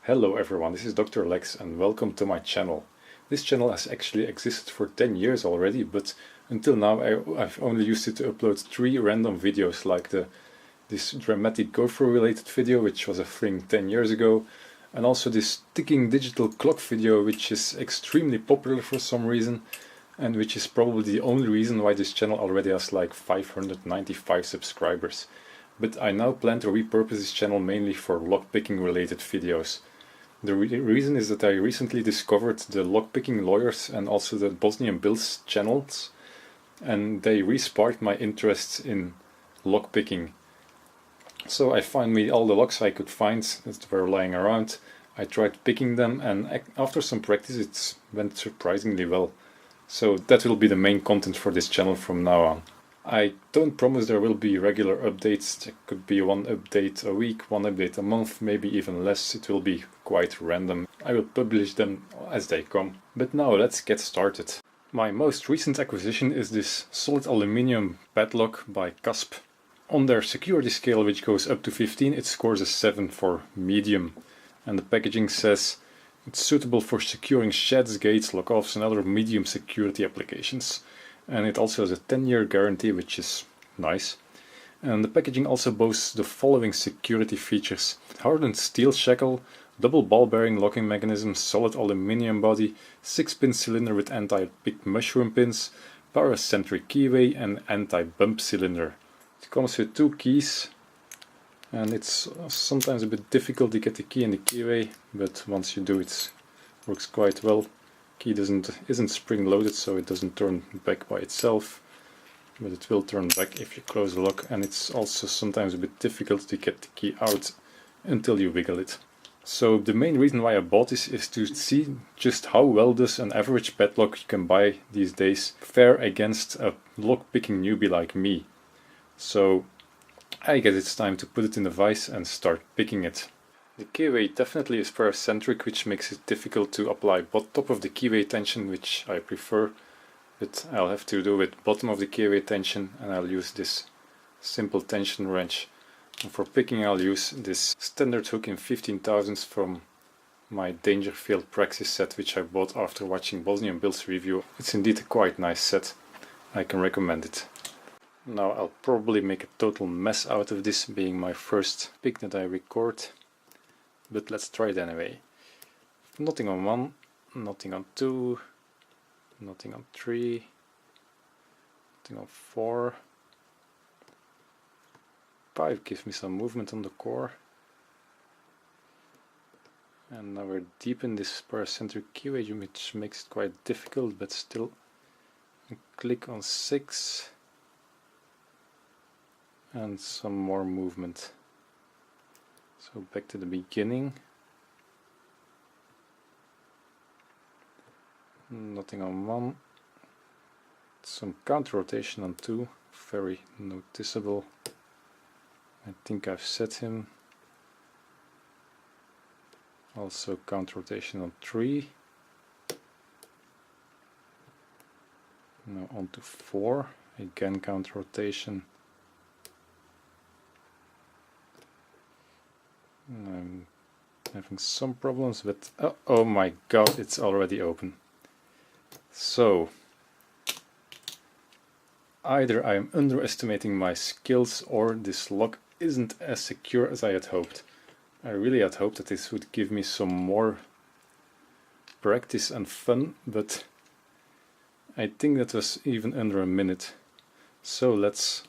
Hello everyone, this is Dr. Lex and welcome to my channel. This channel has actually existed for 10 years already, but until now I've only used it to upload 3 random videos, like this dramatic gopher related video, which was a thing 10 years ago, and also this ticking digital clock video, which is extremely popular for some reason, and which is probably the only reason why this channel already has like 595 subscribers. But I now plan to repurpose this channel mainly for lockpicking related videos. The reason is that I recently discovered the lockpicking lawyers and also the Bosnianbill channels, and they re-sparked my interest in lockpicking. So I found me all the locks I could find that were lying around. I tried picking them, and after some practice it went surprisingly well. So that will be the main content for this channel from now on. I don't promise there will be regular updates. There could be one update a week, one update a month, maybe even less. It will be quite random. I will publish them as they come. But now let's get started. My most recent acquisition is this solid aluminium padlock by Kasp. On their security scale, which goes up to 15, it scores a 7 for medium. And the packaging says it's suitable for securing sheds, gates, lock-offs and other medium security applications. And it also has a 10-year guarantee, which is nice. And the packaging also boasts the following security features: hardened steel shackle, double ball bearing locking mechanism, solid aluminium body, 6-pin cylinder with anti-pick mushroom pins, power-centric keyway and anti-bump cylinder. It comes with 2 keys, and it's sometimes a bit difficult to get the key in the keyway, but once you do it works quite well. Key isn't spring loaded, so it doesn't turn back by itself, but it will turn back if you close the lock, and it's also sometimes a bit difficult to get the key out until you wiggle it. So the main reason why I bought this is to see just how well does an average padlock you can buy these days fare against a lock-picking newbie like me. So I guess it's time to put it in the vise and start picking it. The keyway definitely is power-centric, which makes it difficult to apply top of the keyway tension, which I prefer, but I'll have to do with bottom of the keyway tension, and I'll use this simple tension wrench. And for picking I'll use this standard hook in 15,000s from my Dangerfield practice set, which I bought after watching Bosnianbill's review. It's indeed a quite nice set. I can recommend it. Now I'll probably make a total mess out of this, being my first pick that I record. But let's try it anyway. Nothing on 1, nothing on 2, nothing on 3, nothing on 4. 5 gives me some movement on the core. And now we're deep in this power-centric keyway, which makes it quite difficult, but still. Click on 6. And some more movement. So back to the beginning. Nothing on 1. Some counter rotation on 2. Very noticeable. I think I've set him. Also counter rotation on 3. Now on to 4. Again counter rotation. I'm having some problems, but oh my god, it's already open. So either I'm underestimating my skills or this lock isn't as secure as I had hoped. I really had hoped that this would give me some more practice and fun, but I think that was even under a minute. So let's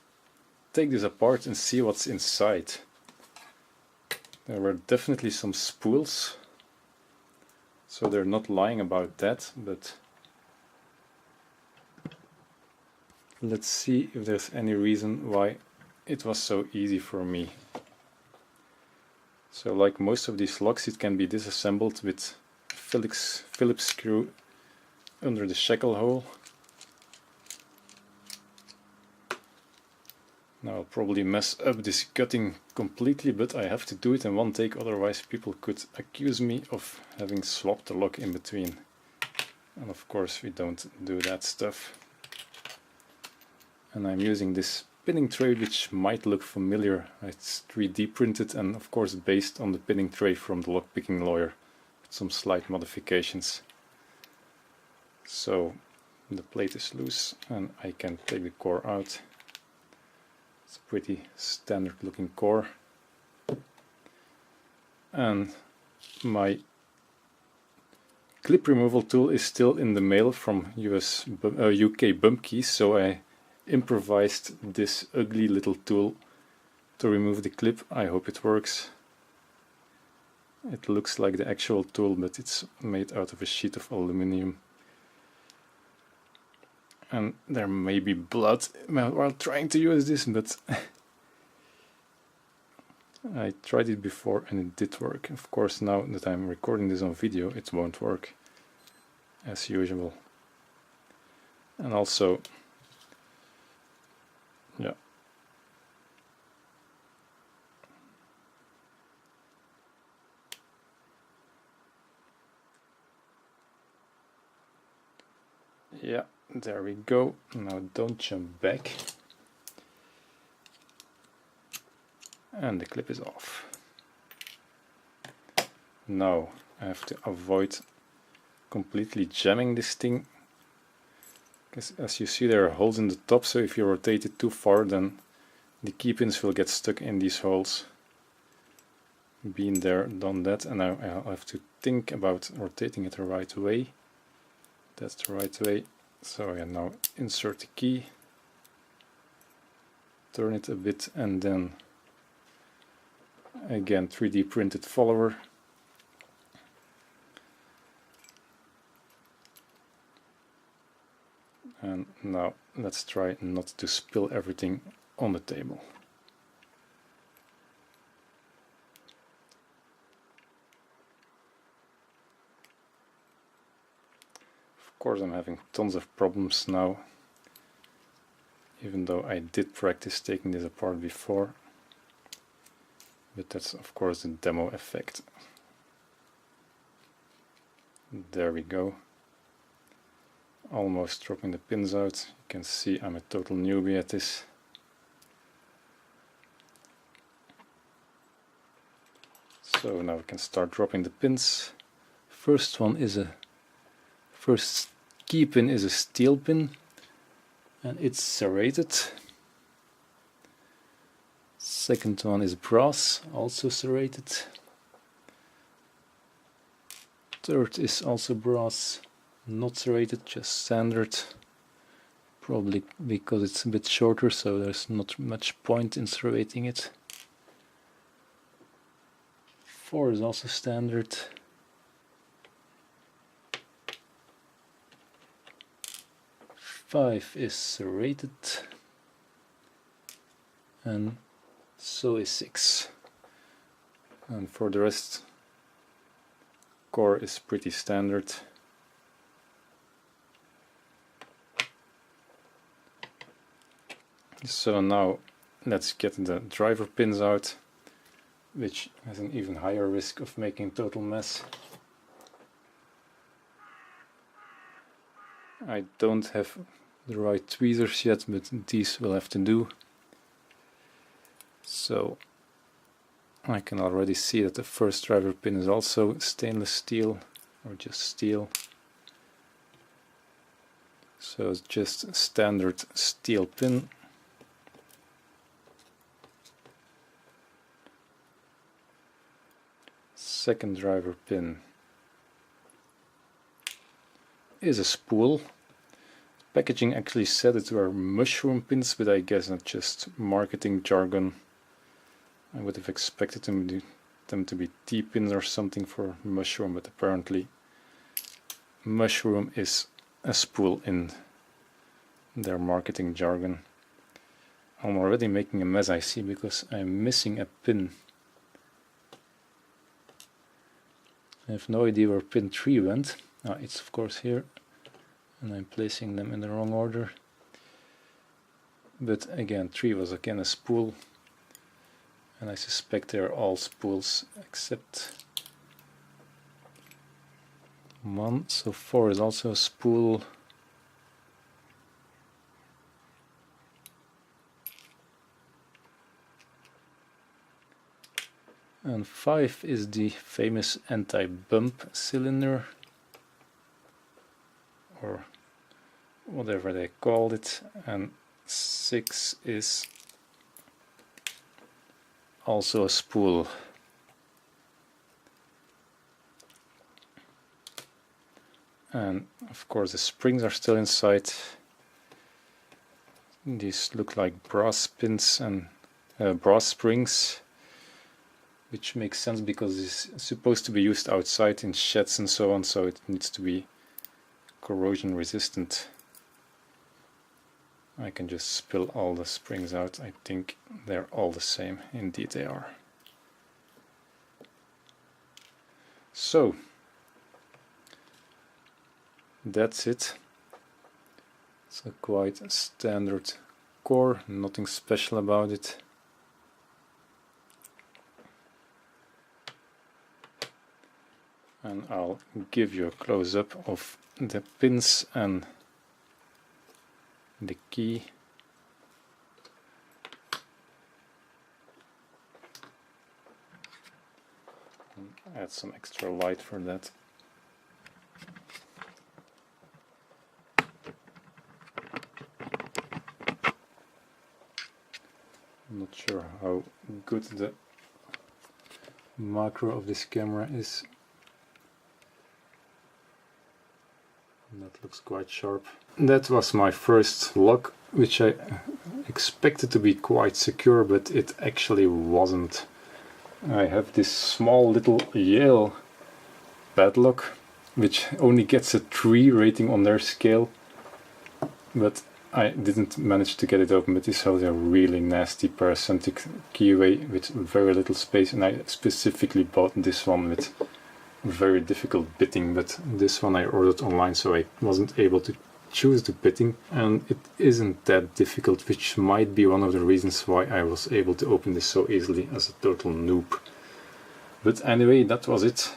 take this apart and see what's inside. There were definitely some spools, so they're not lying about that, but let's see if there's any reason why it was so easy for me. So like most of these locks, it can be disassembled with Phillips screw under the shackle hole. Now I'll probably mess up this gutting completely, but I have to do it in one take, otherwise people could accuse me of having swapped the lock in between. And of course we don't do that stuff. And I'm using this pinning tray which might look familiar. It's 3D printed and of course based on the pinning tray from the Lockpicking Lawyer with some slight modifications. So the plate is loose and I can take the core out. It's a pretty standard looking core. And my clip removal tool is still in the mail from UK bump keys, so I improvised this ugly little tool to remove the clip. I hope it works. It looks like the actual tool, but it's made out of a sheet of aluminium. And there may be blood while trying to use this, but I tried it before and it did work. Of course, now that I'm recording this on video, it won't work as usual. And also, yeah, there we go. Now don't jump back. And the clip is off. Now I have to avoid completely jamming this thing, because as you see there are holes in the top, so if you rotate it too far then the key pins will get stuck in these holes. Been there, done that, and now I'll have to think about rotating it the right way. That's the right way. So I now insert the key, turn it a bit, and then again 3D printed follower. And now let's try not to spill everything on the table. Of course I'm having tons of problems now, even though I did practice taking this apart before. But that's of course the demo effect. There we go. Almost dropping the pins out. You can see I'm a total newbie at this. So now we can start dropping the pins. First key pin is a steel pin and it's serrated. Second one is brass, also serrated. Third is also brass, not serrated, just standard. Probably because it's a bit shorter, so there's not much point in serrating it. 4 is also standard. 5 is serrated. And so is 6. And for the rest, core is pretty standard. So now let's get the driver pins out, which has an even higher risk of making total mess. I don't have the right tweezers yet, but these will have to do. So I can already see that the first driver pin is also stainless steel, or just steel. So it's just a standard steel pin. Second driver pin is a spool. Packaging actually said it were mushroom pins, but I guess that's just marketing jargon. I would have expected them to be T-pins or something for mushroom, but apparently mushroom is a spool in their marketing jargon. I'm already making a mess, I see, because I'm missing a pin. I have no idea where pin 3 went. It's of course here, and I'm placing them in the wrong order. But again, 3 was again a spool, and I suspect they are all spools except 1, so 4 is also a spool. And 5 is the famous anti-bump cylinder, or whatever they called it, and 6 is also a spool. And of course the springs are still inside. These look like brass pins and brass springs, which makes sense because it's supposed to be used outside in sheds and so on, so it needs to be corrosion resistant. I can just spill all the springs out. I think they're all the same. Indeed they are. So that's it. It's a quite standard core, nothing special about it. And I'll give you a close-up of the pins and the key. And add some extra light for that. I'm not sure how good the macro of this camera is. That looks quite sharp. That was my first lock, which I expected to be quite secure, but it actually wasn't. I have this small little Yale padlock, which only gets a 3 rating on their scale, but I didn't manage to get it open. But this has a really nasty paracentric keyway with very little space, and I specifically bought this one with very difficult bitting, but this one I ordered online, so I wasn't able to choose the bitting, and it isn't that difficult, which might be one of the reasons why I was able to open this so easily as a total noob. But anyway, that was it.